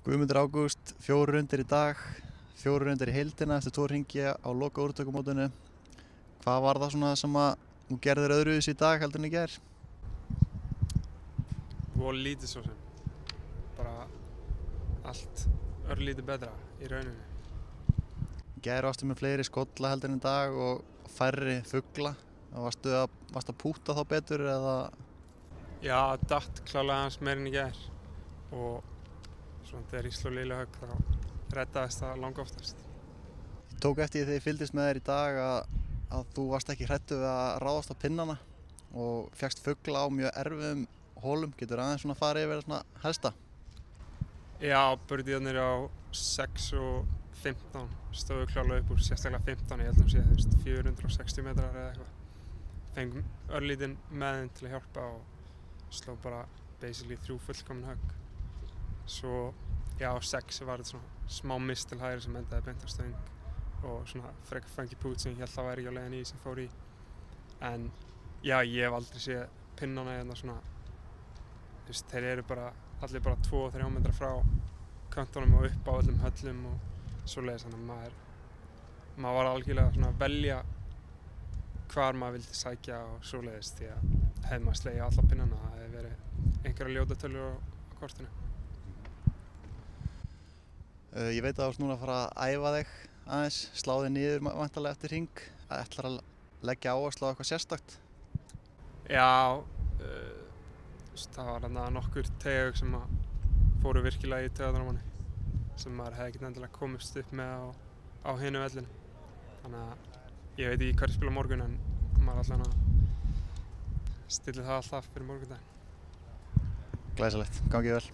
Guðmundur Ágúst, 4 rundir í dag, 4 rundir í heildina eftir 2 hringi á loka úrtökumótinu. Hvað var það svona sem að þú gerðir öðruvísi í dag heldur en í gær? Voru lítið svo sem. Bara allt örlítið betra í rauninni. Í gær varstu með fleiri skolla heldur en í dag og færri fugla. Varstu að púta þá betur eða? Já, datt klálega aðeins meir en í gær. Og svona þegar ég sló liðlega högg þá reddaðist það langoftast. Ég tók eftir því þegar ég fylgdist með þér í dag að þú varst ekki hræddur við að ráðast á pinnana og fékkst fugla á mjög erfiðum holum. Getur aðeins svona farið yfir svona helsta? Já, birdiearnir á 6 og 15 stóðu klálega upp úr sérstaklega 15, ég held að hún sé 460 metrar eða eitthvað. Fengum örlítinn með þeim til að hjálpa og sló bara basically 3 fullkomin högg. Svo, já, á 6 var þetta svona smá mist til hægri sem endaði beint á stöng og svona frekar funky pút sem ég held að væri ekki á leiðinni í sem fór í. En já, ég hef aldrei séð pinnana hérna svona, þú veist, þeir eru bara, allir bara 2-3 metra frá kantunum og upp á öllum höllum og svoleiðis, þannig að maður var algjörlega svona að velja hvar maður vildi sækja og svoleiðis því að hefði maður slegið alla pinnana, það hefði verið einhverja ljóta tölur á kortinu. Ég veit að þú ert núna að fara að æfa þig aðeins, slá þig niður væntanlega eftir hring. Ætlar að leggja áherslu á eitthvað sérstakt? Já, það var þarna nokkur teygjaug sem fóru virkilega í taugarnar á manni sem maður hefði ekkert endilega komist upp með á hinu vellinu. Þannig að ég veit ekki hverju spila á morgun en maður allan að stilla það alltaf fyrir morgundaginn. Glæsilegt, gangið vel.